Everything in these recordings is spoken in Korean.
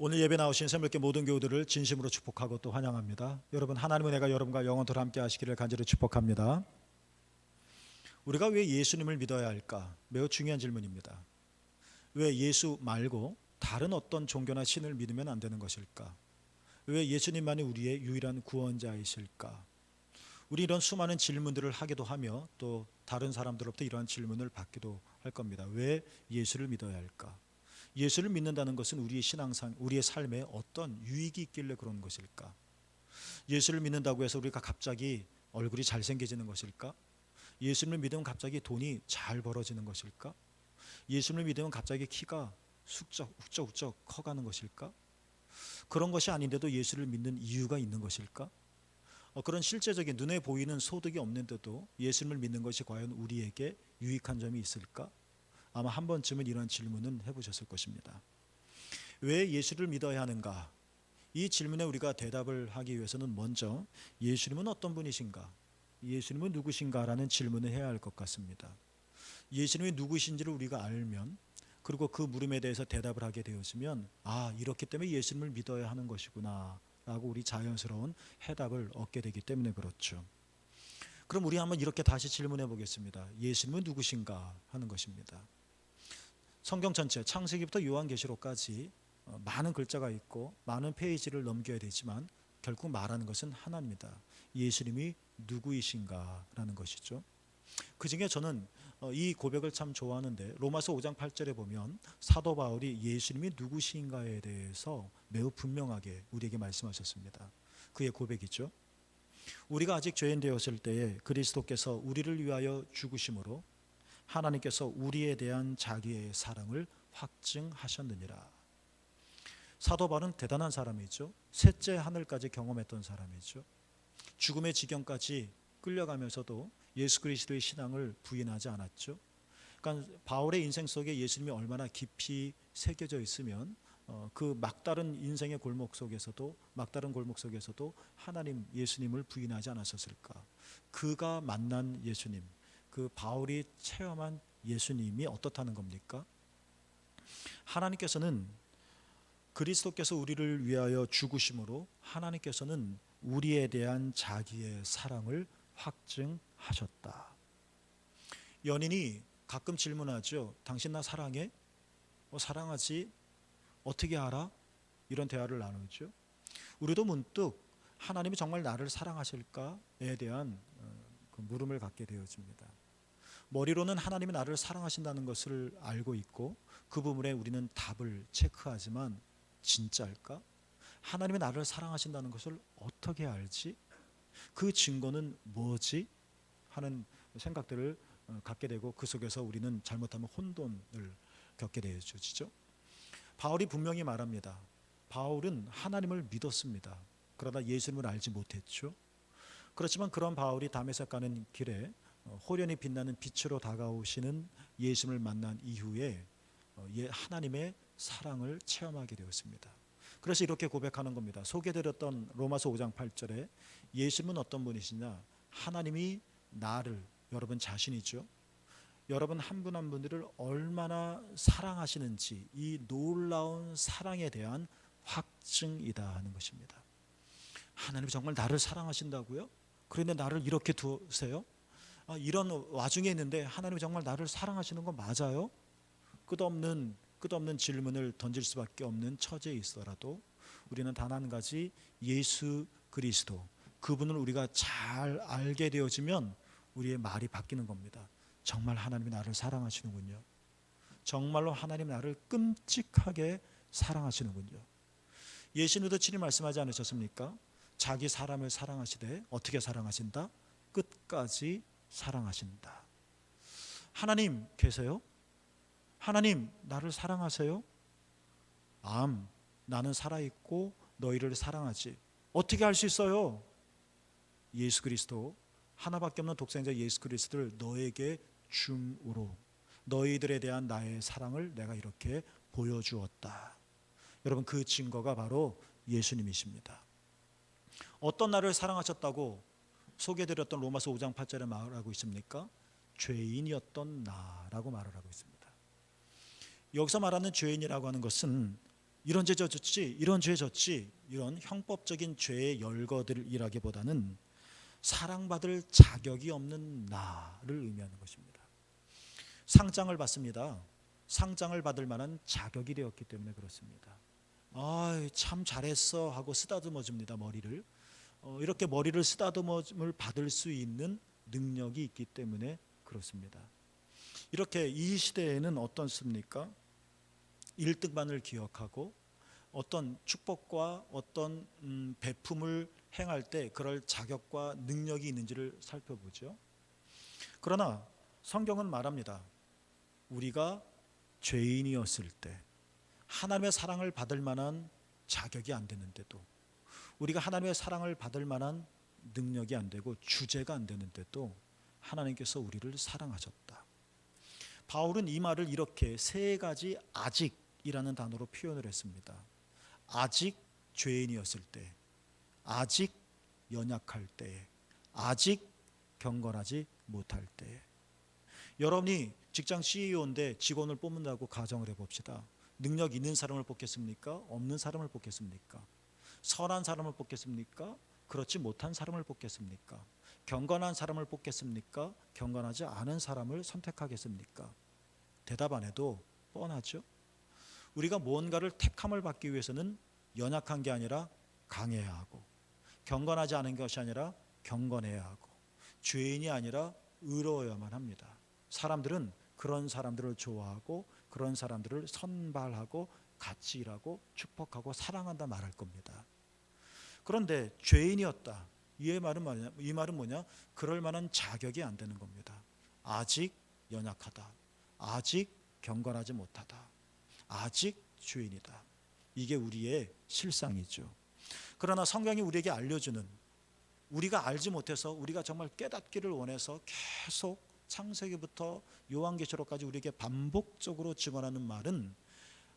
오늘 예배 나오신 새물교 모든 교우들을 진심으로 축복하고 또 환영합니다. 여러분, 하나님의 은혜가 여러분과 영원토록 함께 하시기를 간절히 축복합니다. 우리가 왜 예수님을 믿어야 할까? 매우 중요한 질문입니다. 왜 예수 말고 다른 어떤 종교나 신을 믿으면 안 되는 것일까? 왜 예수님만이 우리의 유일한 구원자이실까? 우리 이런 수많은 질문들을 하기도 하며 또 다른 사람들로부터 이러한 질문을 받기도 할 겁니다. 왜 예수를 믿어야 할까? 예수를 믿는다는 것은 우리의 신앙상, 우리의 삶에 어떤 유익이 있길래 그런 것일까? 예수를 믿는다고 해서 우리가 갑자기 얼굴이 잘생겨지는 것일까? 예수를 믿으면 갑자기 돈이 잘 벌어지는 것일까? 예수를 믿으면 갑자기 키가 훅쩍 커가는 것일까? 그런 것이 아닌데도 예수를 믿는 이유가 있는 것일까? 그런 실제적인 눈에 보이는 소득이 없는데도 예수를 믿는 것이 과연 우리에게 유익한 점이 있을까? 아마 한 번쯤은 이런 질문은 해보셨을 것입니다. 왜 예수를 믿어야 하는가? 이 질문에 우리가 대답을 하기 위해서는 먼저 예수님은 어떤 분이신가? 예수님은 누구신가? 라는 질문을 해야 할 것 같습니다. 예수님이 누구신지를 우리가 알면, 그리고 그 물음에 대해서 대답을 하게 되었으면, 이렇기 때문에 예수님을 믿어야 하는 것이구나 라고 우리 자연스러운 해답을 얻게 되기 때문에 그렇죠. 그럼 우리 한번 이렇게 다시 질문해 보겠습니다. 예수님은 누구신가 하는 것입니다. 성경 전체 창세기부터 요한계시록까지 많은 글자가 있고 많은 페이지를 넘겨야 되지만 결국 말하는 것은 하나입니다. 예수님이 누구이신가 라는 것이죠. 그 중에 저는 이 고백을 참 좋아하는데, 로마서 5장 8절에 보면 사도 바울이 예수님이 누구신가에 대해서 매우 분명하게 우리에게 말씀하셨습니다. 그의 고백이죠. 우리가 아직 죄인 되었을 때에 그리스도께서 우리를 위하여 죽으심으로 하나님께서 우리에 대한 자기의 사랑을 확증하셨느니라. 사도 바울은 대단한 사람이죠. 셋째 하늘까지 경험했던 사람이죠. 죽음의 지경까지 끌려가면서도 예수 그리스도의 신앙을 부인하지 않았죠. 그러니까 바울의 인생 속에 예수님이 얼마나 깊이 새겨져 있으면 그 막다른 인생의 골목 속에서도, 막다른 골목 속에서도 하나님 예수님을 부인하지 않았었을까. 그가 만난 예수님, 그 바울이 체험한 예수님이 어떻다는 겁니까? 하나님께서는, 그리스도께서 우리를 위하여 죽으심으로 하나님께서는 우리에 대한 자기의 사랑을 확증하셨다. 연인이 가끔 질문하죠. 당신 나 사랑해? 사랑하지. 어떻게 알아? 이런 대화를 나누죠. 우리도 문득 하나님이 정말 나를 사랑하실까에 대한 그 물음을 갖게 되어집니다. 머리로는 하나님이 나를 사랑하신다는 것을 알고 있고 그 부분에 우리는 답을 체크하지만, 진짜일까? 하나님이 나를 사랑하신다는 것을 어떻게 알지? 그 증거는 뭐지? 하는 생각들을 갖게 되고, 그 속에서 우리는 잘못하면 혼돈을 겪게 되어지죠. 바울이 분명히 말합니다. 바울은 하나님을 믿었습니다. 그러나 예수님을 알지 못했죠. 그렇지만 그런 바울이 다메섹 가는 길에 호련히 빛나는 빛으로 다가오시는 예수님을 만난 이후에 하나님의 사랑을 체험하게 되었습니다. 그래서 이렇게 고백하는 겁니다. 소개드렸던 로마서 5장 8절에 예수님은 어떤 분이시냐? 하나님이 나를, 여러분 자신이죠, 여러분 한 분 한 분들을 얼마나 사랑하시는지, 이 놀라운 사랑에 대한 확증이다 하는 것입니다. 하나님이 정말 나를 사랑하신다고요? 그런데 나를 이렇게 두세요? 이런 와중에 있는데 하나님이 정말 나를 사랑하시는 거 맞아요? 끝없는 질문을 던질 수밖에 없는 처지에 있어라도 우리는 단 한 가지, 예수 그리스도, 그분을 우리가 잘 알게 되어지면 우리의 말이 바뀌는 겁니다. 정말 하나님이 나를 사랑하시는군요. 정말로 하나님 나를 끔찍하게 사랑하시는군요. 예수님도 친히 말씀하지 않으셨습니까? 자기 사람을 사랑하시되 어떻게 사랑하신다? 끝까지 사랑하신다. 하나님 계세요? 하나님 나를 사랑하세요? 나는 살아있고 너희를 사랑하지. 어떻게 할 수 있어요? 예수 그리스도, 하나밖에 없는 독생자 예수 그리스도를 너에게 줌으로 너희들에 대한 나의 사랑을 내가 이렇게 보여주었다. 여러분, 그 증거가 바로 예수님이십니다. 어떤 나를 사랑하셨다고 소개드렸던 로마서 5장 8절에 말하고 있습니까? 죄인이었던 나라고 말을 하고 있습니다. 여기서 말하는 죄인이라고 하는 것은 이런 죄 졌지, 이런 죄 졌지, 이런 형법적인 죄의 열거들이라기보다는 사랑받을 자격이 없는 나를 의미하는 것입니다. 상장을 받습니다. 상장을 받을 만한 자격이 되었기 때문에 그렇습니다. 참 잘했어 하고 쓰다듬어 줍니다. 머리를. 이렇게 머리를 쓰다듬음을 받을 수 있는 능력이 있기 때문에 그렇습니다. 이렇게 이 시대에는 어떻습니까? 1등만을 기억하고 어떤 축복과 어떤 베품을 행할 때 그럴 자격과 능력이 있는지를 살펴보죠. 그러나 성경은 말합니다. 우리가 죄인이었을 때 하나님의 사랑을 받을 만한 자격이 안 되는데도, 우리가 하나님의 사랑을 받을 만한 능력이 안 되고 주제가 안 되는데도 하나님께서 우리를 사랑하셨다. 바울은 이 말을 이렇게 세 가지 아직이라는 단어로 표현을 했습니다. 아직 죄인이었을 때, 아직 연약할 때, 아직 경건하지 못할 때. 여러분이 직장 CEO인데 직원을 뽑는다고 가정을 해봅시다. 능력 있는 사람을 뽑겠습니까? 없는 사람을 뽑겠습니까? 선한 사람을 뽑겠습니까? 그렇지 못한 사람을 뽑겠습니까? 경건한 사람을 뽑겠습니까? 경건하지 않은 사람을 선택하겠습니까? 대답 안 해도 뻔하죠. 우리가 무언가를 택함을 받기 위해서는 연약한 게 아니라 강해야 하고, 경건하지 않은 것이 아니라 경건해야 하고, 죄인이 아니라 의로워야만 합니다. 사람들은 그런 사람들을 좋아하고 그런 사람들을 선발하고 같이 일하고 축복하고 사랑한다 말할 겁니다. 그런데 죄인이었다. 이 말은 뭐냐? 그럴 만한 자격이 안 되는 겁니다. 아직 연약하다. 아직 경건하지 못하다. 아직 죄인이다. 이게 우리의 실상이죠. 그러나 성경이 우리에게 알려주는, 우리가 알지 못해서 우리가 정말 깨닫기를 원해서 계속 창세기부터 요한계시록까지 우리에게 반복적으로 증언하는 말은,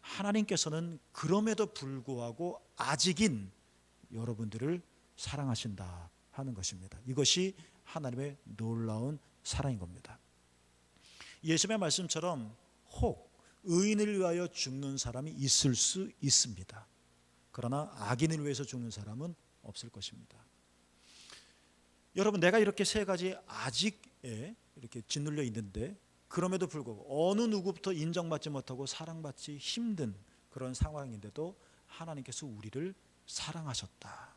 하나님께서는 그럼에도 불구하고 아직인 여러분들을 사랑하신다 하는 것입니다. 이것이 하나님의 놀라운 사랑인 겁니다. 예수님의 말씀처럼 혹 의인을 위하여 죽는 사람이 있을 수 있습니다. 그러나 악인을 위해서 죽는 사람은 없을 것입니다. 여러분, 내가 이렇게 세 가지 아직에 이렇게 짓눌려 있는데 그럼에도 불구하고 어느 누구부터 인정받지 못하고 사랑받지 힘든 그런 상황인데도 하나님께서 우리를 사랑하셨다.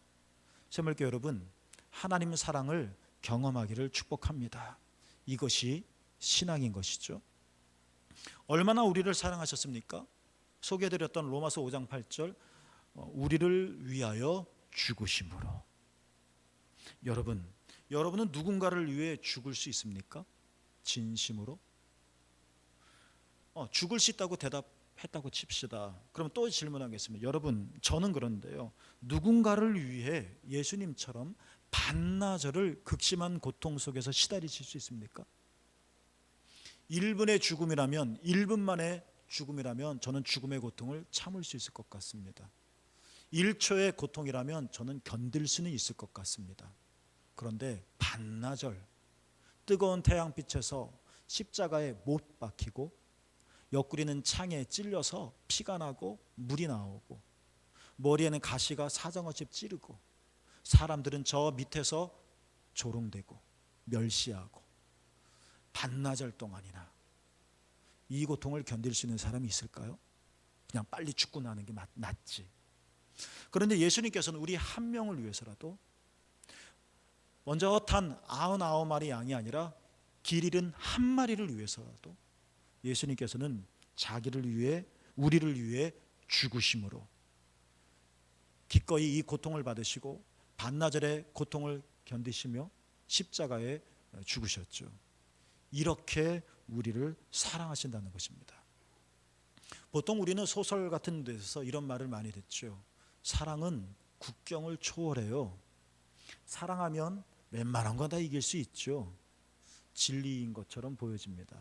새물교 여러분, 하나님 사랑을 경험하기를 축복합니다. 이것이 신앙인 것이죠. 얼마나 우리를 사랑하셨습니까? 소개해드렸던 로마서 5장 8절, 우리를 위하여 죽으심으로. 여러분은 누군가를 위해 죽을 수 있습니까? 진심으로? 죽을 수 있다고 대답했다고 칩시다. 그럼 또 질문하겠습니다. 여러분, 저는 그런데요, 누군가를 위해 예수님처럼 반나절을 극심한 고통 속에서 시달리실 수 있습니까? 1분의 죽음이라면, 1분 만에 죽음이라면 저는 죽음의 고통을 참을 수 있을 것 같습니다. 1초의 고통이라면 저는 견딜 수는 있을 것 같습니다. 그런데 반나절 뜨거운 태양빛에서 십자가에 못 박히고 옆구리는 창에 찔려서 피가 나고 물이 나오고 머리에는 가시가 사정없이 찌르고 사람들은 저 밑에서 조롱되고 멸시하고 반나절 동안이나 이 고통을 견딜 수 있는 사람이 있을까요? 그냥 빨리 죽고 나는 게 낫지. 그런데 예수님께서는 우리 한 명을 위해서라도, 먼저 탄 99마리 양이 아니라 길 잃은 한 마리를 위해서라도 예수님께서는 자기를 위해, 우리를 위해 죽으심으로 기꺼이 이 고통을 받으시고 반나절의 고통을 견디시며 십자가에 죽으셨죠. 이렇게 우리를 사랑하신다는 것입니다. 보통 우리는 소설 같은 데서 이런 말을 많이 듣죠. 사랑은 국경을 초월해요. 사랑하면 웬만한 건 다 이길 수 있죠. 진리인 것처럼 보여집니다.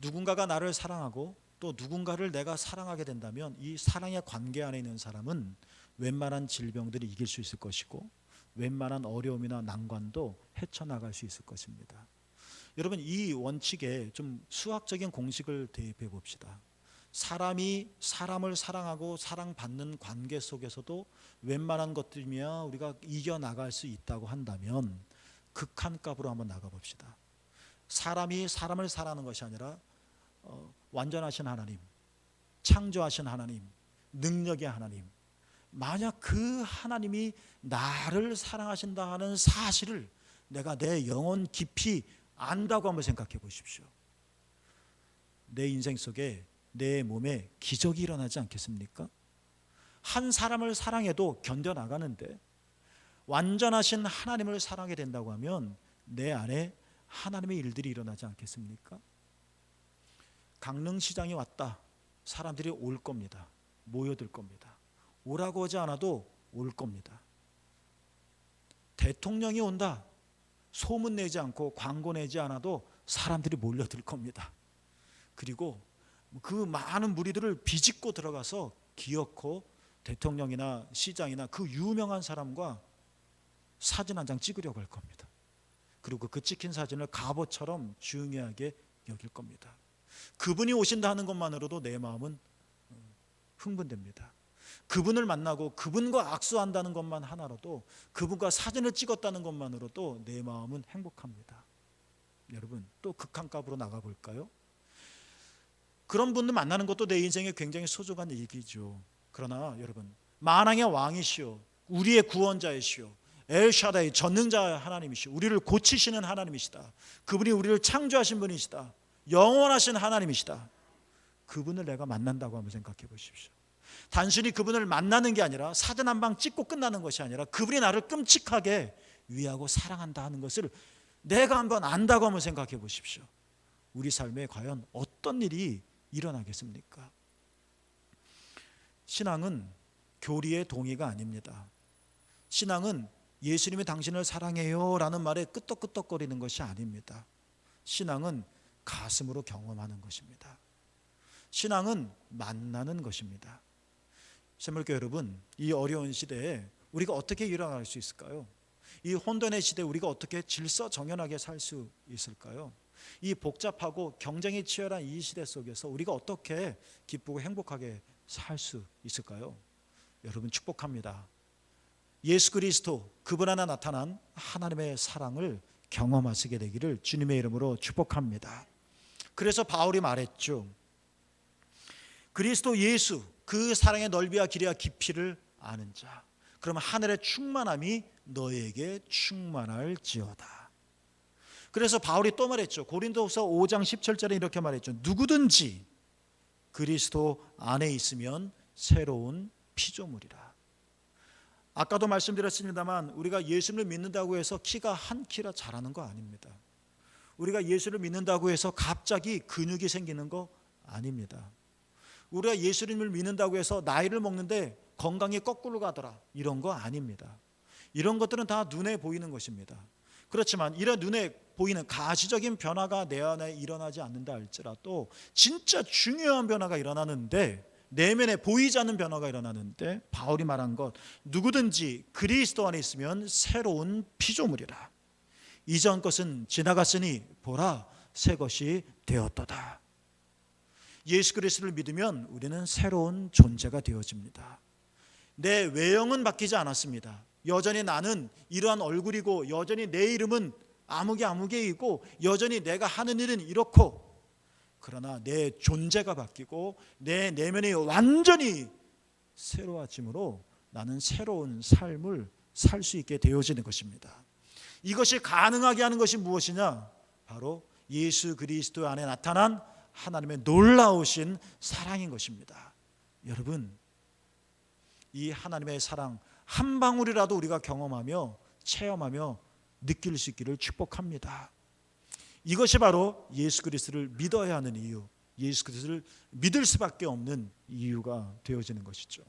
누군가가 나를 사랑하고 또 누군가를 내가 사랑하게 된다면 이 사랑의 관계 안에 있는 사람은 웬만한 질병들이 이길 수 있을 것이고 웬만한 어려움이나 난관도 헤쳐나갈 수 있을 것입니다. 여러분, 이 원칙에 좀 수학적인 공식을 대입해 봅시다. 사람이 사람을 사랑하고 사랑받는 관계 속에서도 웬만한 것들이면 우리가 이겨나갈 수 있다고 한다면 극한값으로 한번 나가봅시다. 사람이 사람을 사랑하는 것이 아니라 완전하신 하나님, 창조하신 하나님, 능력의 하나님, 만약 그 하나님이 나를 사랑하신다 하는 사실을 내가 내 영혼 깊이 안다고 한번 생각해 보십시오. 내 인생 속에 내 몸에 기적이 일어나지 않겠습니까? 한 사람을 사랑해도 견뎌나가는데 완전하신 하나님을 사랑하게 된다고 하면 내 안에 하나님의 일들이 일어나지 않겠습니까? 강릉시장이 왔다. 사람들이 올 겁니다. 모여들 겁니다. 오라고 하지 않아도 올 겁니다. 대통령이 온다. 소문 내지 않고 광고 내지 않아도 사람들이 몰려들 겁니다. 그리고 그 많은 무리들을 비집고 들어가서 기어코 대통령이나 시장이나 그 유명한 사람과 사진 한 장 찍으려고 할 겁니다. 그리고 그 찍힌 사진을 갑옷처럼 중요하게 여길 겁니다. 그분이 오신다 하는 것만으로도 내 마음은 흥분됩니다. 그분을 만나고 그분과 악수한다는 것만 하나로도, 그분과 사진을 찍었다는 것만으로도 내 마음은 행복합니다. 여러분, 또 극한값으로 나가볼까요? 그런 분들 만나는 것도 내 인생에 굉장히 소중한 일이죠. 그러나 여러분, 만왕의 왕이시오, 우리의 구원자이시오, 엘샤다이 전능자 하나님이시오, 우리를 고치시는 하나님이시다, 그분이 우리를 창조하신 분이시다, 영원하신 하나님이시다. 그분을 내가 만난다고 한번 생각해 보십시오. 단순히 그분을 만나는 게 아니라 사진 한 방 찍고 끝나는 것이 아니라 그분이 나를 끔찍하게 위하고 사랑한다 하는 것을 내가 한번 안다고 한번 생각해 보십시오. 우리 삶에 과연 어떤 일이 일어나겠습니까? 신앙은 교리의 동의가 아닙니다. 신앙은 예수님이 당신을 사랑해요 라는 말에 끄떡끄떡거리는 것이 아닙니다. 신앙은 가슴으로 경험하는 것입니다. 신앙은 만나는 것입니다. 새물교 여러분, 이 어려운 시대에 우리가 어떻게 일어날 수 있을까요? 이 혼돈의 시대에 우리가 어떻게 질서정연하게 살 수 있을까요? 이 복잡하고 경쟁이 치열한 이 시대 속에서 우리가 어떻게 기쁘고 행복하게 살 수 있을까요? 여러분, 축복합니다. 예수 그리스도, 그분 안에 나타난 하나님의 사랑을 경험하시게 되기를 주님의 이름으로 축복합니다. 그래서 바울이 말했죠. 그리스도 예수, 그 사랑의 넓이와 길이와 깊이를 아는 자, 그러면 하늘의 충만함이 너에게 충만할지어다. 그래서 바울이 또 말했죠. 고린도후서 5장 17절에 이렇게 말했죠. 누구든지 그리스도 안에 있으면 새로운 피조물이라. 아까도 말씀드렸습니다만 우리가 예수를 믿는다고 해서 키가 한 키라 자라는 거 아닙니다. 우리가 예수를 믿는다고 해서 갑자기 근육이 생기는 거 아닙니다. 우리가 예수님을 믿는다고 해서 나이를 먹는데 건강이 거꾸로 가더라, 이런 거 아닙니다. 이런 것들은 다 눈에 보이는 것입니다. 그렇지만 이런 눈에 보이는 가시적인 변화가 내 안에 일어나지 않는다 할지라도 진짜 중요한 변화가 일어나는데, 내면에 보이지 않는 변화가 일어나는데, 바울이 말한 것, 누구든지 그리스도 안에 있으면 새로운 피조물이라. 이전 것은 지나갔으니 보라, 새 것이 되었도다. 예수 그리스도를 믿으면 우리는 새로운 존재가 되어집니다. 내 외형은 바뀌지 않았습니다. 여전히 나는 이러한 얼굴이고, 여전히 내 이름은 아무개이고, 여전히 내가 하는 일은 이렇고, 그러나 내 존재가 바뀌고 내 내면이 완전히 새로워짐으로 나는 새로운 삶을 살 수 있게 되어지는 것입니다. 이것이 가능하게 하는 것이 무엇이냐? 바로 예수 그리스도 안에 나타난 하나님의 놀라우신 사랑인 것입니다. 여러분, 이 하나님의 사랑 한 방울이라도 우리가 경험하며 체험하며 느낄 수 있기를 축복합니다. 이것이 바로 예수 그리스도를 믿어야 하는 이유, 예수 그리스도를 믿을 수밖에 없는 이유가 되어지는 것이죠.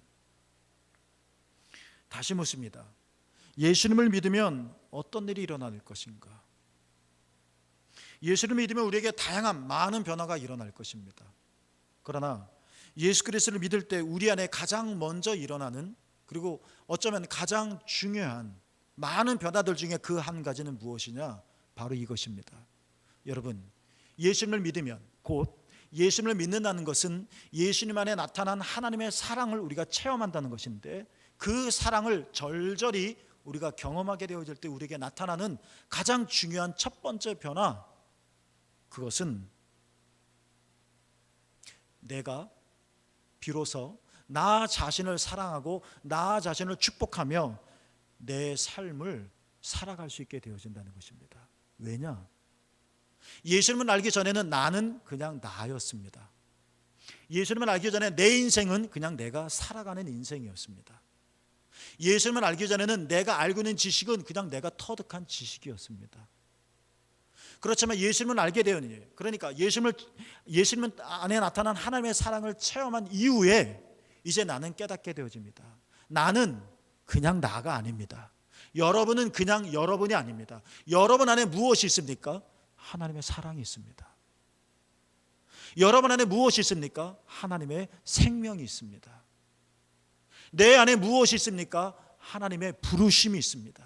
다시 묻습니다. 예수님을 믿으면 어떤 일이 일어날 것인가? 예수를 믿으면 우리에게 다양한 많은 변화가 일어날 것입니다. 그러나 예수 그리스도를 믿을 때 우리 안에 가장 먼저 일어나는, 그리고 어쩌면 가장 중요한 많은 변화들 중에 그 한 가지는 무엇이냐? 바로 이것입니다. 여러분, 예수님을 믿으면 곧 예수님을 믿는다는 것은 예수님 안에 나타난 하나님의 사랑을 우리가 체험한다는 것인데, 그 사랑을 절절히 우리가 경험하게 되어질 때 우리에게 나타나는 가장 중요한 첫 번째 변화, 그것은 내가 비로소 나 자신을 사랑하고 나 자신을 축복하며 내 삶을 살아갈 수 있게 되어진다는 것입니다. 왜냐? 예수님을 알기 전에는 나는 그냥 나였습니다. 예수님을 알기 전에 내 인생은 그냥 내가 살아가는 인생이었습니다. 예수님을 알기 전에는 내가 알고 있는 지식은 그냥 내가 터득한 지식이었습니다. 그렇지만 예수님을 알게 되었니, 그러니까 예수님 안에 나타난 하나님의 사랑을 체험한 이후에 이제 나는 깨닫게 되어집니다. 나는 그냥 나가 아닙니다. 여러분은 그냥 여러분이 아닙니다. 여러분 안에 무엇이 있습니까? 하나님의 사랑이 있습니다. 여러분 안에 무엇이 있습니까? 하나님의 생명이 있습니다. 내 안에 무엇이 있습니까? 하나님의 부르심이 있습니다.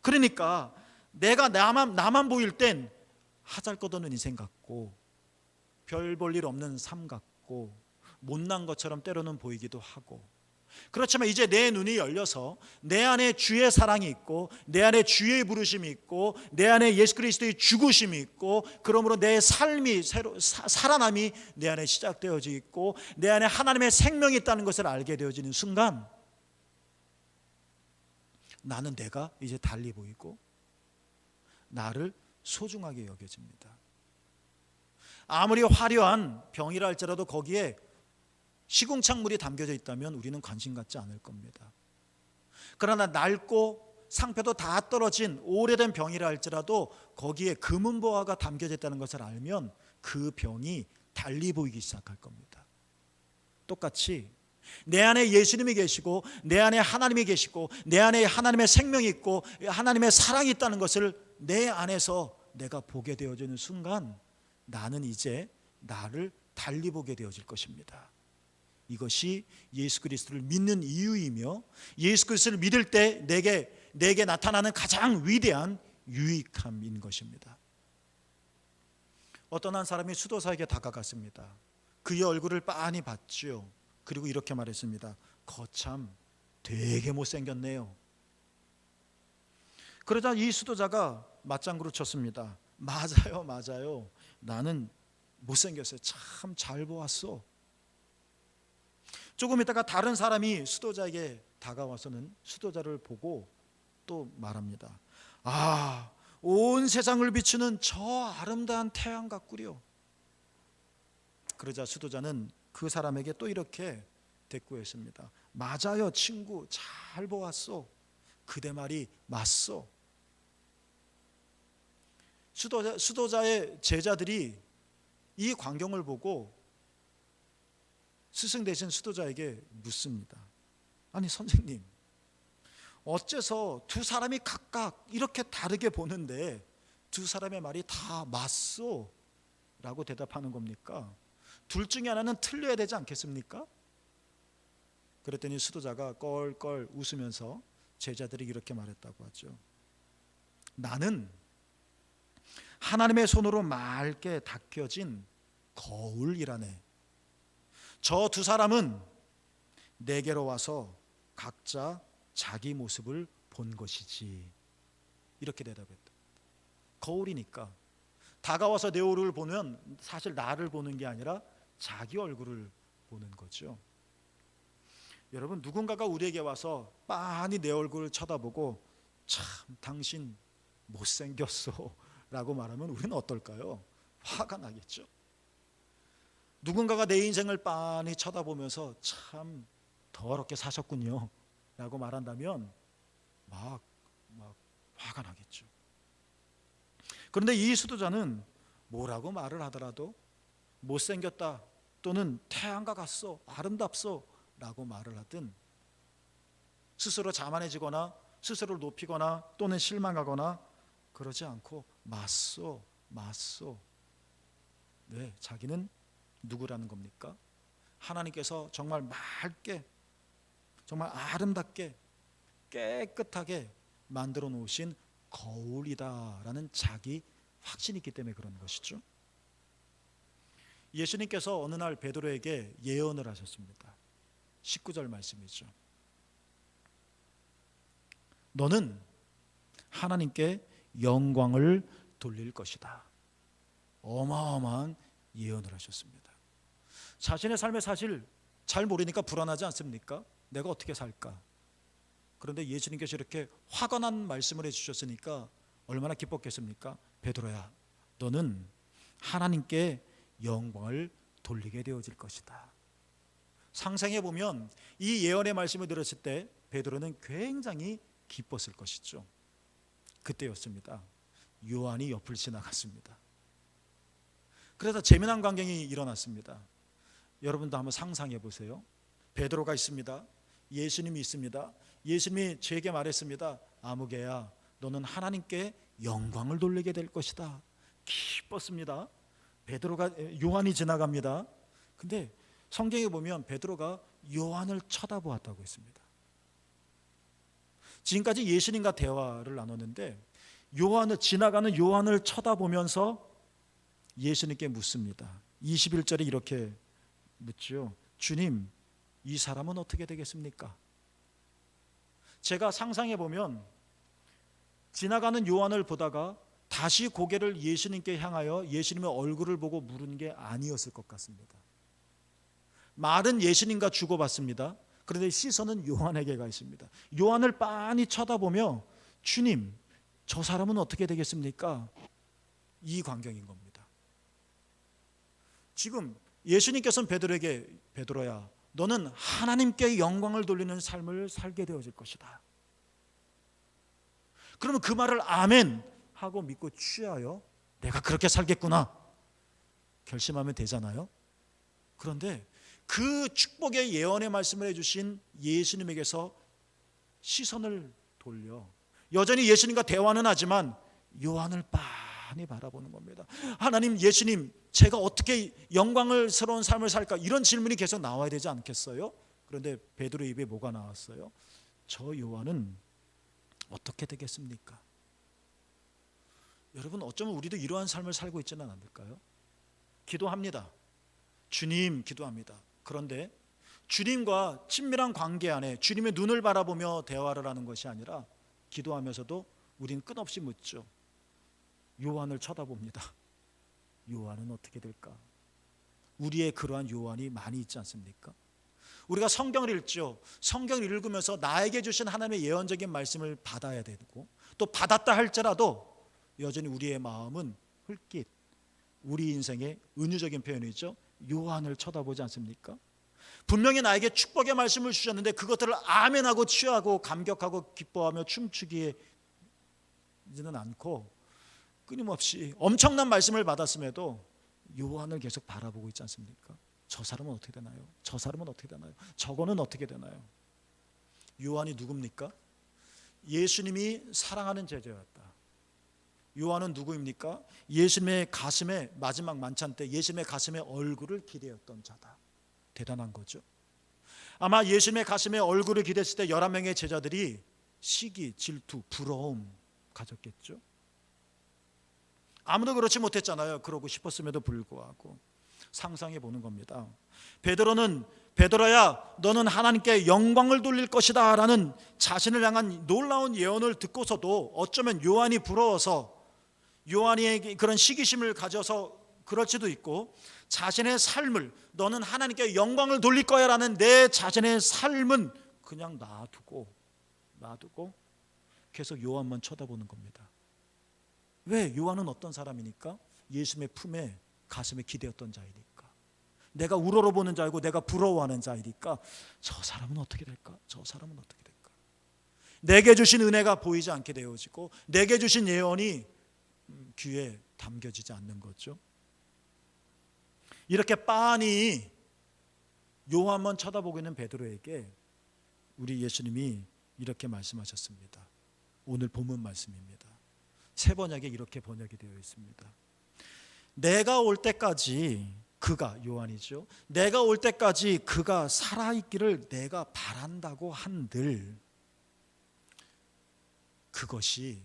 그러니까 내가 나만 보일 땐 하잘것없는 인생 같고 별 볼 일 없는 삶 같고 못난 것처럼 때로는 보이기도 하고, 그렇지만 이제 내 눈이 열려서 내 안에 주의 사랑이 있고 내 안에 주의 부르심이 있고 내 안에 예수 그리스도의 죽으심이 있고, 그러므로 내 삶이 살아남이 내 안에 시작되어져 있고 내 안에 하나님의 생명이 있다는 것을 알게 되어지는 순간, 나는 내가 이제 달리 보이고 나를 소중하게 여겨집니다. 아무리 화려한 병이라 할지라도 거기에 시궁창물이 담겨져 있다면 우리는 관심 갖지 않을 겁니다. 그러나 낡고 상표도 다 떨어진 오래된 병이라 할지라도 거기에 금은보화가 담겨져 있다는 것을 알면 그 병이 달리 보이기 시작할 겁니다. 똑같이 내 안에 예수님이 계시고 내 안에 하나님이 계시고 내 안에 하나님의 생명이 있고 하나님의 사랑이 있다는 것을 내 안에서 내가 보게 되어지는 순간, 나는 이제 나를 달리 보게 되어질 것입니다. 이것이 예수 그리스도를 믿는 이유이며 예수 그리스도를 믿을 때 내게 나타나는 가장 위대한 유익함인 것입니다. 어떤 한 사람이 수도사에게 다가갔습니다. 그의 얼굴을 빤히 봤죠. 그리고 이렇게 말했습니다. 거참 되게 못생겼네요. 그러자 이 수도자가 맞장구를 쳤습니다. 맞아요. 나는 못생겼어요. 참 잘 보았어. 조금 있다가 다른 사람이 수도자에게 다가와서는 수도자를 보고 또 말합니다. 온 세상을 비추는 저 아름다운 태양 같구려. 그러자 수도자는 그 사람에게 또 이렇게 대꾸했습니다. 맞아요, 친구. 잘 보았어. 그대 말이 맞소. 수도자의 제자들이 이 광경을 보고 스승 되신 수도자에게 묻습니다. 아니 선생님, 어째서 두 사람이 각각 이렇게 다르게 보는데 두 사람의 말이 다 맞소? 라고 대답하는 겁니까? 둘 중에 하나는 틀려야 되지 않겠습니까? 그랬더니 수도자가 껄껄 웃으면서 제자들이 이렇게 말했다고 하죠. 나는 하나님의 손으로 맑게 닦여진 거울이라네. 저 두 사람은 내게로 와서 각자 자기 모습을 본 것이지. 이렇게 대답했다. 거울이니까 다가와서 내 얼굴을 보면 사실 나를 보는 게 아니라 자기 얼굴을 보는 거죠. 여러분, 누군가가 우리에게 와서 빤히 내 얼굴을 쳐다보고 참 당신 못생겼어 라고 말하면 우리는 어떨까요? 화가 나겠죠. 누군가가 내 인생을 빤히 쳐다보면서 참 더럽게 사셨군요 라고 말한다면 막 화가 나겠죠. 그런데 이 수도자는 뭐라고 말을 하더라도 못생겼다 또는 태양과 같소, 아름답소 라고 말을 하든 스스로 자만해지거나 스스로를 높이거나 또는 실망하거나 그러지 않고 맞소. 왜? 자기는 누구라는 겁니까? 하나님께서 정말 맑게, 정말 아름답게, 깨끗하게 만들어 놓으신 거울이다라는 자기 확신이 있기 때문에 그런 것이죠. 예수님께서 어느 날 베드로에게 예언을 하셨습니다. 19절 말씀이죠. 너는 하나님께 영광을 돌릴 것이다. 어마어마한 예언을 하셨습니다. 자신의 삶의 사실 잘 모르니까 불안하지 않습니까? 내가 어떻게 살까? 그런데 예수님께서 이렇게 화가 난 말씀을 해주셨으니까 얼마나 기뻤겠습니까? 베드로야, 너는 하나님께 영광을 돌리게 되어질 것이다. 상상해 보면 이 예언의 말씀을 들었을 때 베드로는 굉장히 기뻤을 것이죠. 그때였습니다. 요한이 옆을 지나갔습니다. 그래서 재미난 광경이 일어났습니다. 여러분도 한번 상상해 보세요. 베드로가 있습니다. 예수님이 있습니다. 예수님이 저에게 말했습니다. 아무개야, 너는 하나님께 영광을 돌리게 될 것이다. 기뻤습니다. 요한이 지나갑니다. 근데 성경에 보면 베드로가 요한을 쳐다보았다고 했습니다. 지금까지 예수님과 대화를 나눴는데 지나가는 요한을 쳐다보면서 예수님께 묻습니다. 21절에 이렇게 묻죠. 주님, 이 사람은 어떻게 되겠습니까? 제가 상상해 보면 지나가는 요한을 보다가 다시 고개를 예수님께 향하여 예수님의 얼굴을 보고 물은 게 아니었을 것 같습니다. 말은 예수님과 주고받습니다. 그런데 시선은 요한에게 가 있습니다. 요한을 빤히 쳐다보며 주님, 저 사람은 어떻게 되겠습니까? 이 광경인 겁니다. 지금 예수님께서는 베드로에게 베드로야, 너는 하나님께 영광을 돌리는 삶을 살게 되어질 것이다. 그러면 그 말을 아멘 하고 믿고 취하여 내가 그렇게 살겠구나 결심하면 되잖아요. 그런데 그 축복의 예언의 말씀을 해주신 예수님에게서 시선을 돌려 여전히 예수님과 대화는 하지만 요한을 빤히 바라보는 겁니다. 하나님, 예수님, 제가 어떻게 영광스러운 삶을 살까? 이런 질문이 계속 나와야 되지 않겠어요? 그런데 베드로 입에 뭐가 나왔어요? 저 요한은 어떻게 되겠습니까? 여러분, 어쩌면 우리도 이러한 삶을 살고 있지는 않을까요? 기도합니다. 주님, 기도합니다. 그런데 주님과 친밀한 관계 안에 주님의 눈을 바라보며 대화를 하는 것이 아니라 기도하면서도 우리는 끝없이 묻죠. 요한을 쳐다봅니다. 요한은 어떻게 될까? 우리의 그러한 요한이 많이 있지 않습니까? 우리가 성경을 읽죠. 성경을 읽으면서 나에게 주신 하나님의 예언적인 말씀을 받아야 되고 또 받았다 할지라도 여전히 우리의 마음은 흙깃, 우리 인생의 은유적인 표현이죠. 요한을 쳐다보지 않습니까? 분명히 나에게 축복의 말씀을 주셨는데 그것들을 아멘하고 취하고 감격하고 기뻐하며 춤추기에는 않고 끊임없이 엄청난 말씀을 받았음에도 요한을 계속 바라보고 있지 않습니까? 저 사람은 어떻게 되나요? 저 사람은 어떻게 되나요? 저거는 어떻게 되나요? 요한이 누굽니까? 예수님이 사랑하는 제자였다. 요한은 누구입니까? 예수님의 가슴에 마지막 만찬 때 예수님의 가슴에 얼굴을 기대었던 자다. 대단한 거죠. 아마 예수님의 가슴에 얼굴을 기댔을 때 11명의 제자들이 시기, 질투, 부러움 가졌겠죠. 아무도 그렇지 못했잖아요. 그러고 싶었음에도 불구하고 상상해 보는 겁니다. 베드로는 베드로야, 너는 하나님께 영광을 돌릴 것이다 라는 자신을 향한 놀라운 예언을 듣고서도 어쩌면 요한이 부러워서 요한이 그런 시기심을 가져서 그럴지도 있고 자신의 삶을 너는 하나님께 영광을 돌릴 거야 라는 내 자신의 삶은 그냥 놔두고 계속 요한만 쳐다보는 겁니다. 왜? 요한은 어떤 사람이니까? 예수님의 품에 가슴에 기대었던 자이니까. 내가 우러러보는 자이고 내가 부러워하는 자이니까 저 사람은 어떻게 될까? 저 사람은 어떻게 될까? 내게 주신 은혜가 보이지 않게 되어지고 내게 주신 예언이 귀에 담겨지지 않는 거죠. 이렇게 빤히 요한만 쳐다보고 있는 베드로에게 우리 예수님이 이렇게 말씀하셨습니다. 오늘 본문 말씀입니다. 세 번역에 이렇게 번역이 되어 있습니다. 내가 올 때까지 그가, 요한이죠, 내가 올 때까지 그가 살아있기를 내가 바란다고 한들 그것이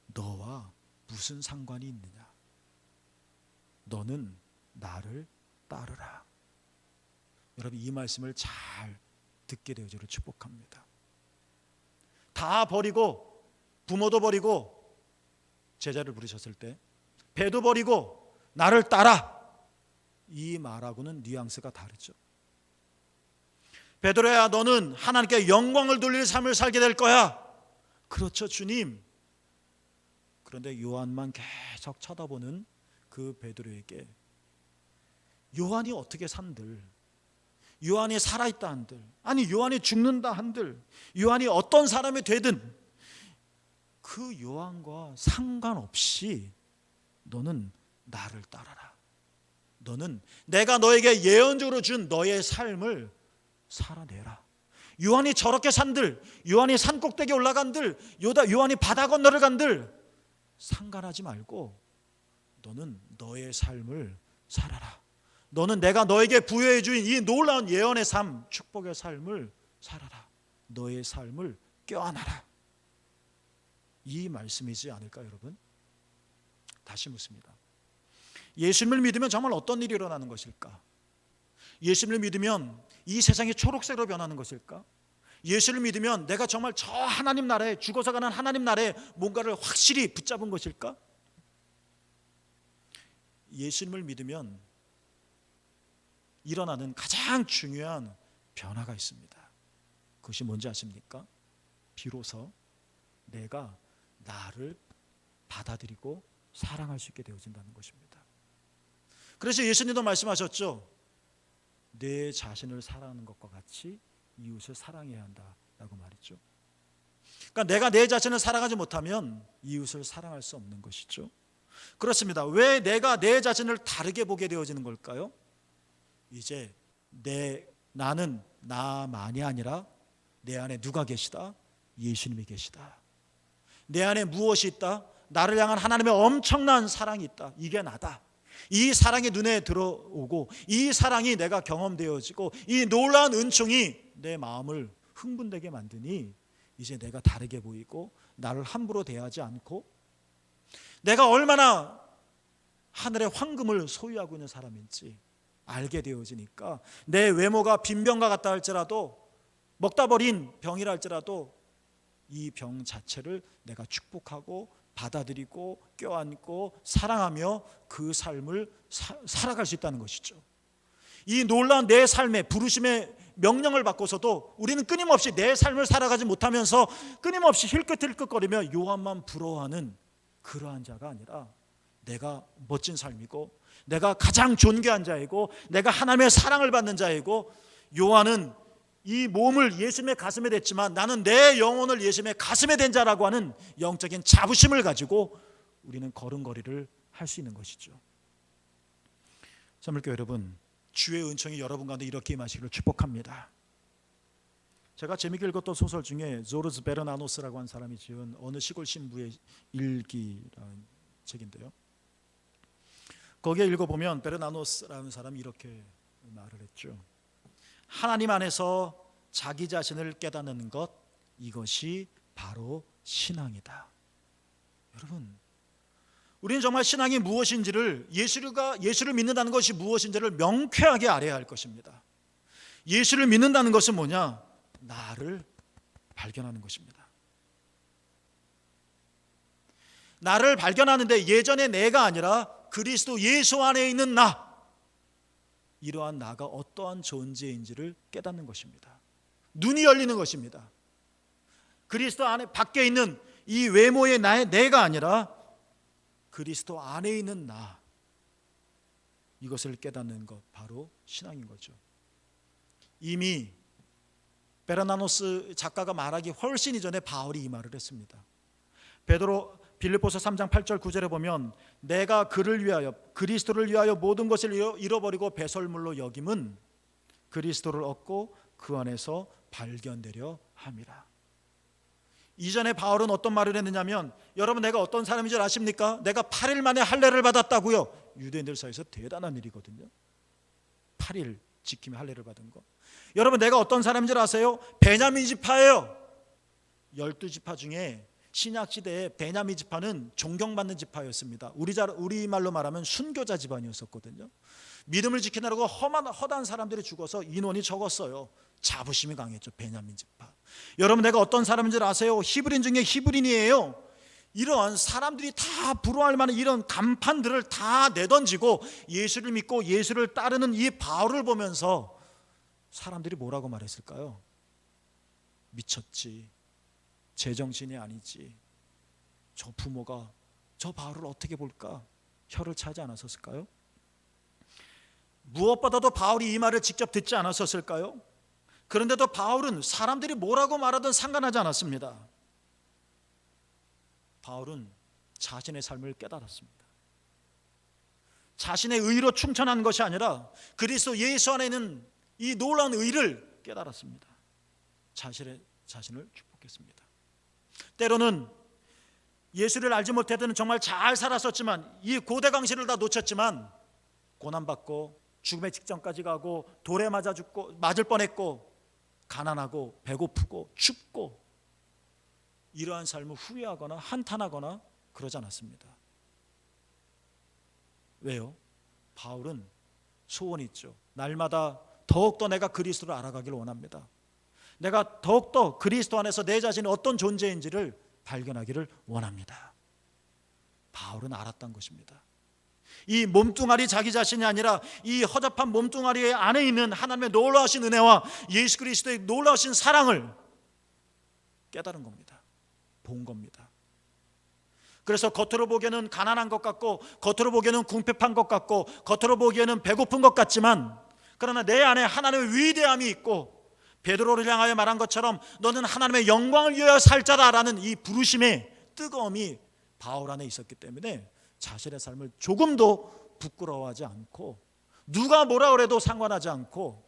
너와 무슨 상관이 있느냐? 너는 나를 따르라. 여러분, 이 말씀을 잘 듣게 되어지를 축복합니다. 다 버리고, 부모도 버리고 제자를 부르셨을 때 배도 버리고 나를 따라, 이 말하고는 뉘앙스가 다르죠. 베드로야, 너는 하나님께 영광을 돌릴 삶을 살게 될 거야. 그렇죠, 주님. 그런데 요한만 계속 쳐다보는 그 베드로에게 요한이 어떻게 산들, 요한이 살아있다 한들, 아니 요한이 죽는다 한들, 요한이 어떤 사람이 되든 그 요한과 상관없이 너는 나를 따라라. 너는 내가 너에게 예언적으로 준 너의 삶을 살아내라. 요한이 저렇게 산들, 요한이 산 꼭대기에 올라간들, 요한이 바다 건너를 간들 상관하지 말고 너는 너의 삶을 살아라. 너는 내가 너에게 부여해 준 이 놀라운 예언의 삶, 축복의 삶을 살아라. 너의 삶을 껴안아라. 이 말씀이지 않을까, 여러분? 다시 묻습니다. 예수님을 믿으면 정말 어떤 일이 일어나는 것일까? 예수님을 믿으면 이 세상이 초록색으로 변하는 것일까? 예수를 믿으면 내가 정말 저 하나님 나라에, 죽어서 가는 하나님 나라에 뭔가를 확실히 붙잡은 것일까? 예수님을 믿으면 일어나는 가장 중요한 변화가 있습니다. 그것이 뭔지 아십니까? 비로소 내가 나를 받아들이고 사랑할 수 있게 되어진다는 것입니다. 그래서 예수님도 말씀하셨죠. 내 자신을 사랑하는 것과 같이 이웃을 사랑해야 한다라고 말했죠. 그러니까 내가 내 자신을 사랑하지 못하면 이웃을 사랑할 수 없는 것이죠. 그렇습니다. 왜 내가 내 자신을 다르게 보게 되어지는 걸까요? 이제 나는 나만이 아니라 내 안에 누가 계시다? 예수님이 계시다. 내 안에 무엇이 있다? 나를 향한 하나님의 엄청난 사랑이 있다. 이게 나다. 이 사랑이 눈에 들어오고 이 사랑이 내가 경험되어지고 이 놀라운 은총이 내 마음을 흥분되게 만드니 이제 내가 다르게 보이고 나를 함부로 대하지 않고 내가 얼마나 하늘의 황금을 소유하고 있는 사람인지 알게 되어지니까 내 외모가 빈병과 같다 할지라도, 먹다 버린 병이라 할지라도 이 병 자체를 내가 축복하고 받아들이고 껴안고 사랑하며 그 삶을 살아갈 수 있다는 것이죠. 이 놀라운 내 삶의 부르심의 명령을 받고서도 우리는 끊임없이 내 삶을 살아가지 못하면서 끊임없이 힐끗힐끗거리며 요한만 부러워하는 그러한 자가 아니라, 내가 멋진 삶이고 내가 가장 존귀한 자이고 내가 하나님의 사랑을 받는 자이고, 요한은 이 몸을 예수님의 가슴에 댔지만 나는 내 영혼을 예수님의 가슴에 댄 자라고 하는 영적인 자부심을 가지고 우리는 걸음걸이를 할 수 있는 것이죠. 참물교 여러분, 주의 은총이 여러분 가운데 이렇게 임하시기를 축복합니다. 제가 재미있게 읽었던 소설 중에 조르즈 베르나노스라고 하는 사람이 지은 어느 시골 신부의 일기라는 책인데요, 거기에 읽어보면 베르나노스라는 사람이 이렇게 말을 했죠. 하나님 안에서 자기 자신을 깨닫는 것, 이것이 바로 신앙이다. 여러분, 우리는 정말 신앙이 무엇인지를, 예수를 믿는다는 것이 무엇인지를 명쾌하게 알아야 할 것입니다. 예수를 믿는다는 것은 뭐냐? 나를 발견하는 것입니다. 나를 발견하는데 예전의 내가 아니라 그리스도 예수 안에 있는 나, 이러한 나가 어떠한 존재인지를 깨닫는 것입니다. 눈이 열리는 것입니다. 그리스도 안에 밖에 있는 이 외모의 나의 내가 아니라 그리스도 안에 있는 나, 이것을 깨닫는 것, 바로 신앙인 거죠. 이미 베르나노스 작가가 말하기 훨씬 이전에 바울이 이 말을 했습니다. 빌립보서 3장 8절 9절에 보면, 내가 그를 위하여, 그리스도를 위하여 모든 것을 잃어버리고 배설물로 여김은 그리스도를 얻고 그 안에서 발견되려 함이라. 이전에 바울은 어떤 말을 했느냐면, 여러분 내가 어떤 사람인 줄 아십니까? 내가 8일 만에 할례를 받았다고요. 유대인들 사이에서 대단한 일이거든요. 8일 지키며 할례를 받은 거. 여러분 내가 어떤 사람인 줄 아세요? 베냐민 지파예요. 12지파 중에 신약 시대에 베냐민 지파는 존경받는 지파였습니다. 우리말로 말하면 순교자 집안이었었거든요. 믿음을 지키느라고 허다한 사람들이 죽어서 인원이 적었어요. 자부심이 강했죠, 베냐민 지파. 여러분, 내가 어떤 사람인 줄 아세요? 히브리인 중에 히브리인이에요. 이런 사람들이 다 부러워할 만한 이런 간판들을 다 내던지고 예수를 믿고 예수를 따르는 이 바울을 보면서 사람들이 뭐라고 말했을까요? 미쳤지, 제정신이 아니지, 저 부모가 저 바울을 어떻게 볼까 혀를 차지 않았었을까요? 무엇보다도 바울이 이 말을 직접 듣지 않았었을까요? 그런데도 바울은 사람들이 뭐라고 말하든 상관하지 않았습니다. 바울은 자신의 삶을 깨달았습니다. 자신의 의로 충천한 것이 아니라 그리스도 예수 안에 있는 이 놀라운 의를 깨달았습니다. 자신을 축복했습니다. 때로는 예수를 알지 못했던 정말 잘 살았었지만 이 고대 강시를 다 놓쳤지만 고난받고 죽음의 직전까지 가고 돌에 맞을 뻔했고 가난하고 배고프고 춥고 이러한 삶을 후회하거나 한탄하거나 그러지 않았습니다. 왜요? 바울은 소원이 있죠. 날마다 더욱더 내가 그리스도를 알아가기를 원합니다. 내가 더욱더 그리스도 안에서 내 자신이 어떤 존재인지를 발견하기를 원합니다. 바울은 알았던 것입니다. 이 몸뚱아리 자기 자신이 아니라 이 허접한 몸뚱아리 안에 있는 하나님의 놀라우신 은혜와 예수 그리스도의 놀라우신 사랑을 깨달은 겁니다. 본 겁니다. 그래서 겉으로 보기에는 가난한 것 같고 겉으로 보기에는 궁핍한 것 같고 겉으로 보기에는 배고픈 것 같지만 그러나 내 안에 하나님의 위대함이 있고 베드로를 향하여 말한 것처럼 너는 하나님의 영광을 위하여 살 자다라는 이 부르심의 뜨거움이 바울 안에 있었기 때문에 자신의 삶을 조금도 부끄러워하지 않고 누가 뭐라 그래도 상관하지 않고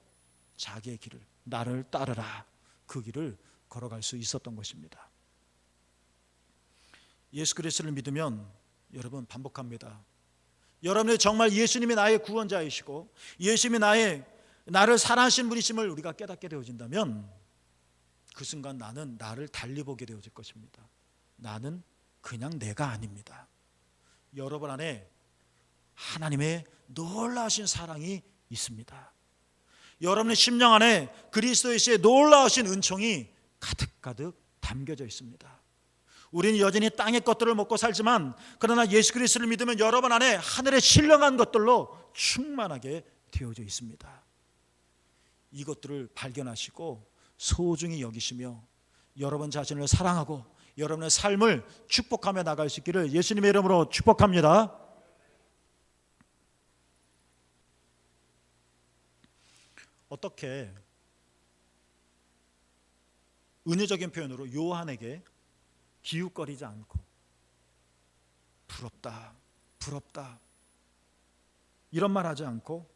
자기의 길을 나를 따르라 그 길을 걸어갈 수 있었던 것입니다. 예수 그리스도를 믿으면 여러분 반복합니다. 여러분이 정말 예수님이 나의 구원자이시고 예수님이 나를 사랑하신 분이심을 우리가 깨닫게 되어진다면 그 순간 나는 나를 달리 보게 되어질 것입니다. 나는 그냥 내가 아닙니다. 여러분 안에 하나님의 놀라우신 사랑이 있습니다. 여러분의 심령 안에 그리스도의 놀라우신 은총이 가득가득 담겨져 있습니다. 우리는 여전히 땅의 것들을 먹고 살지만 그러나 예수 그리스도를 믿으면 여러분 안에 하늘의 신령한 것들로 충만하게 되어져 있습니다. 이것들을 발견하시고 소중히 여기시며 여러분 자신을 사랑하고 여러분의 삶을 축복하며 나갈 수 있기를 예수님의 이름으로 축복합니다. 어떻게 은유적인 표현으로 요한에게 기웃거리지 않고 부럽다 부럽다 이런 말 하지 않고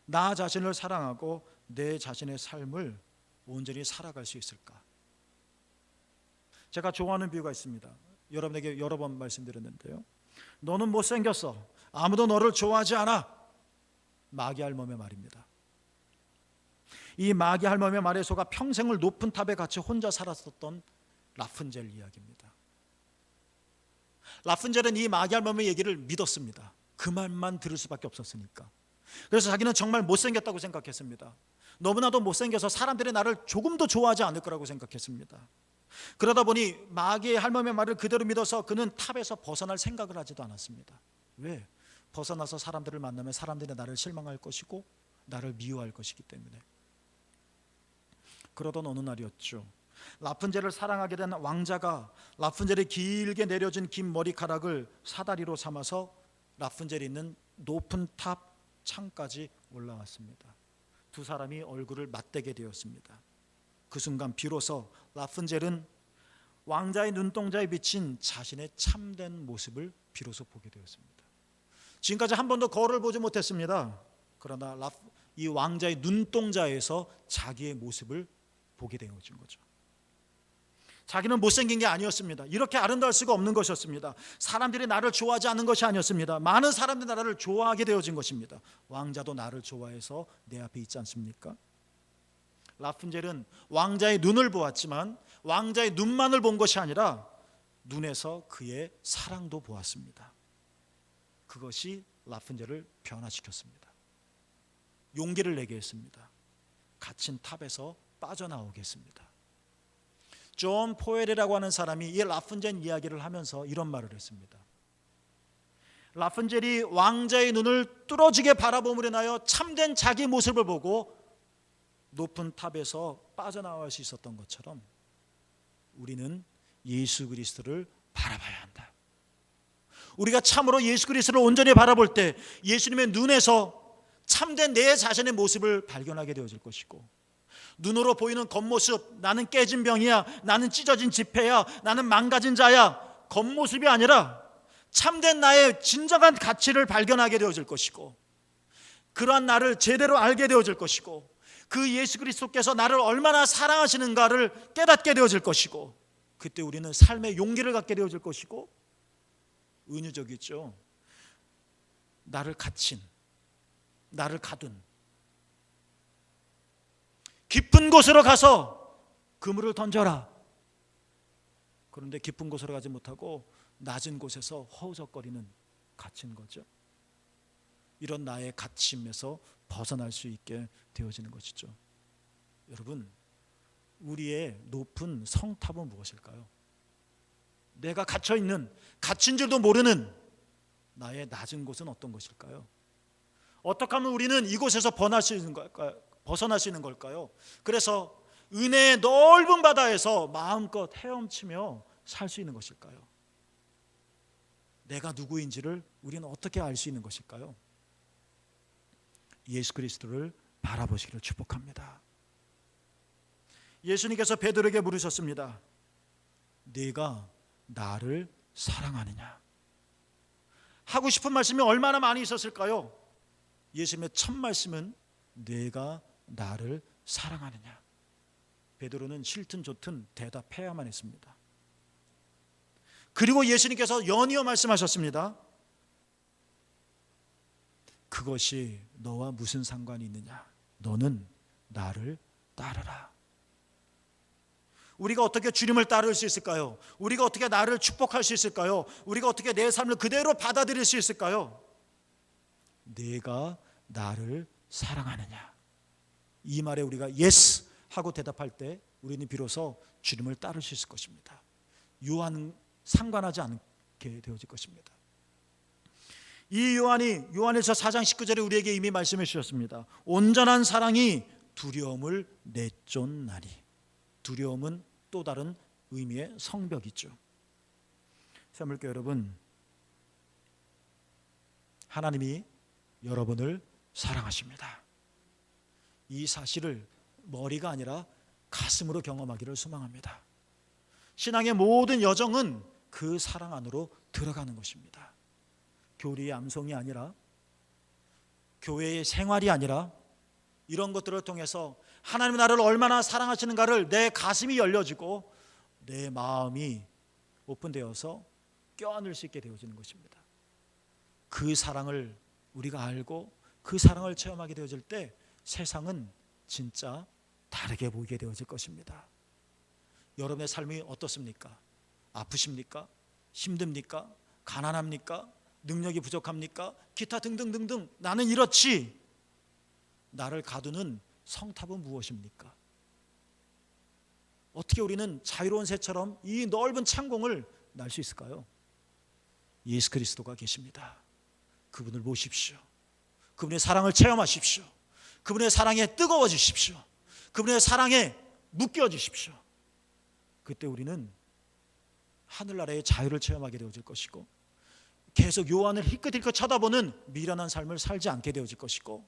나 자신을 사랑하고 내 자신의 삶을 온전히 살아갈 수 있을까? 제가 좋아하는 비유가 있습니다. 여러분에게 여러 번 말씀드렸는데요. 너는 못생겼어. 아무도 너를 좋아하지 않아. 마귀 할멈의 말입니다. 이 마귀 할멈의 말에 속아 평생을 높은 탑에 같이 혼자 살았었던 라푼젤 이야기입니다. 라푼젤은 이 마귀 할멈의 얘기를 믿었습니다. 그 말만 들을 수밖에 없었으니까. 그래서 자기는 정말 못생겼다고 생각했습니다. 너무나도 못생겨서 사람들이 나를 조금도 좋아하지 않을 거라고 생각했습니다. 그러다 보니 마귀의 할멈의 말을 그대로 믿어서 그는 탑에서 벗어날 생각을 하지도 않았습니다. 왜? 벗어나서 사람들을 만나면 사람들이 나를 실망할 것이고 나를 미워할 것이기 때문에. 그러던 어느 날이었죠. 라푼젤을 사랑하게 된 왕자가 라푼젤이 길게 내려진 긴 머리카락을 사다리로 삼아서 라푼젤이 있는 높은 탑 창까지 올라왔습니다. 두 사람이 얼굴을 맞대게 되었습니다. 그 순간 비로소 라푼젤은 왕자의 눈동자에 비친 자신의 참된 모습을 비로소 보게 되었습니다. 지금까지 한 번도 거울을 보지 못했습니다. 그러나 이 왕자의 눈동자에서 자기의 모습을 보게 되어진 거죠. 자기는 못생긴 게 아니었습니다. 이렇게 아름다울 수가 없는 것이었습니다. 사람들이 나를 좋아하지 않는 것이 아니었습니다. 많은 사람들이 나를 좋아하게 되어진 것입니다. 왕자도 나를 좋아해서 내 앞에 있지 않습니까? 라푼젤은 왕자의 눈을 보았지만 왕자의 눈만을 본 것이 아니라 눈에서 그의 사랑도 보았습니다. 그것이 라푼젤을 변화시켰습니다. 용기를 내게 했습니다. 갇힌 탑에서 빠져나오게 했습니다. 존 포엘이라고 하는 사람이 이 라푼젤 이야기를 하면서 이런 말을 했습니다. 라푼젤이 왕자의 눈을 뚫어지게 바라봄으로 인하여 참된 자기 모습을 보고 높은 탑에서 빠져나올 수 있었던 것처럼 우리는 예수 그리스도를 바라봐야 한다. 우리가 참으로 예수 그리스도를 온전히 바라볼 때 예수님의 눈에서 참된 내 자신의 모습을 발견하게 되어질 것이고, 눈으로 보이는 겉모습, 나는 깨진 병이야, 나는 찢어진 지폐야, 나는 망가진 자야, 겉모습이 아니라 참된 나의 진정한 가치를 발견하게 되어질 것이고, 그러한 나를 제대로 알게 되어질 것이고, 그 예수 그리스도께서 나를 얼마나 사랑하시는가를 깨닫게 되어질 것이고, 그때 우리는 삶의 용기를 갖게 되어질 것이고, 은유적이죠. 나를 갇힌, 나를 가둔 깊은 곳으로 가서 그물을 던져라. 그런데 깊은 곳으로 가지 못하고 낮은 곳에서 허우적거리는 갇힌 거죠. 이런 나의 갇힘에서 벗어날 수 있게 되어지는 것이죠. 여러분, 우리의 높은 성탑은 무엇일까요? 내가 갇혀있는, 갇힌 줄도 모르는 나의 낮은 곳은 어떤 것일까요? 어떻게 하면 우리는 이곳에서 벗어날 수 있는 걸까요? 그래서 은혜의 넓은 바다에서 마음껏 헤엄치며 살 수 있는 것일까요? 내가 누구인지를 우리는 어떻게 알 수 있는 것일까요? 예수 그리스도를 바라보시기를 축복합니다. 예수님께서 베드로에게 물으셨습니다. 네가 나를 사랑하느냐? 하고 싶은 말씀이 얼마나 많이 있었을까요? 예수님의 첫 말씀은 네가 나를 사랑하느냐? 베드로는 싫든 좋든 대답해야만 했습니다. 그리고 예수님께서 연이어 말씀하셨습니다. 그것이 너와 무슨 상관이 있느냐? 너는 나를 따르라. 우리가 어떻게 주님을 따를 수 있을까요? 우리가 어떻게 나를 축복할 수 있을까요? 우리가 어떻게 내 삶을 그대로 받아들일 수 있을까요? 네가 나를 사랑하느냐? 이 말에 우리가 예스 하고 대답할 때 우리는 비로소 주님을 따를 수 있을 것입니다. 유한 상관하지 않게 되어질 것입니다. 이 요한이 요한일서 4장 19절에 우리에게 이미 말씀해 주셨습니다. 온전한 사랑이 두려움을 내쫓나니. 두려움은 또 다른 의미의 성벽이죠. 사물교 여러분, 하나님이 여러분을 사랑하십니다. 이 사실을 머리가 아니라 가슴으로 경험하기를 소망합니다. 신앙의 모든 여정은 그 사랑 안으로 들어가는 것입니다. 교리의 암송이 아니라, 교회의 생활이 아니라, 이런 것들을 통해서 하나님이 나를 얼마나 사랑하시는가를 내 가슴이 열려지고 내 마음이 오픈되어서 껴안을 수 있게 되어지는 것입니다. 그 사랑을 우리가 알고 그 사랑을 체험하게 되어질 때 세상은 진짜 다르게 보이게 되어질 것입니다. 여러분의 삶이 어떻습니까? 아프십니까? 힘듭니까? 가난합니까? 능력이 부족합니까? 기타 등등등등. 나는 이렇지. 나를 가두는 성탑은 무엇입니까? 어떻게 우리는 자유로운 새처럼 이 넓은 창공을 날 수 있을까요? 예수 그리스도가 계십니다. 그분을 모십시오. 그분의 사랑을 체험하십시오. 그분의 사랑에 뜨거워지십시오. 그분의 사랑에 묶여지십시오. 그때 우리는 하늘나라의 자유를 체험하게 되어질 것이고, 계속 요한을 희끗희끗 쳐다보는 미련한 삶을 살지 않게 되어질 것이고,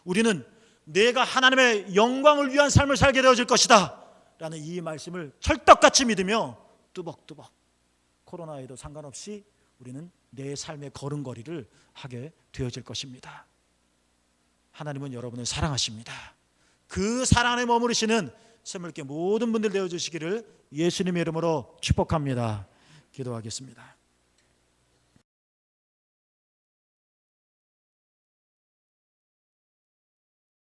우리는 내가 하나님의 영광을 위한 삶을 살게 되어질 것이다 라는 이 말씀을 철떡같이 믿으며 뚜벅뚜벅 코로나에도 상관없이 우리는 내 삶의 걸음걸이를 하게 되어질 것입니다. 하나님은 여러분을 사랑하십니다. 그 사랑 안에 머무르시는 새물교 모든 분들 되어주시기를 예수님의 이름으로 축복합니다. 기도하겠습니다.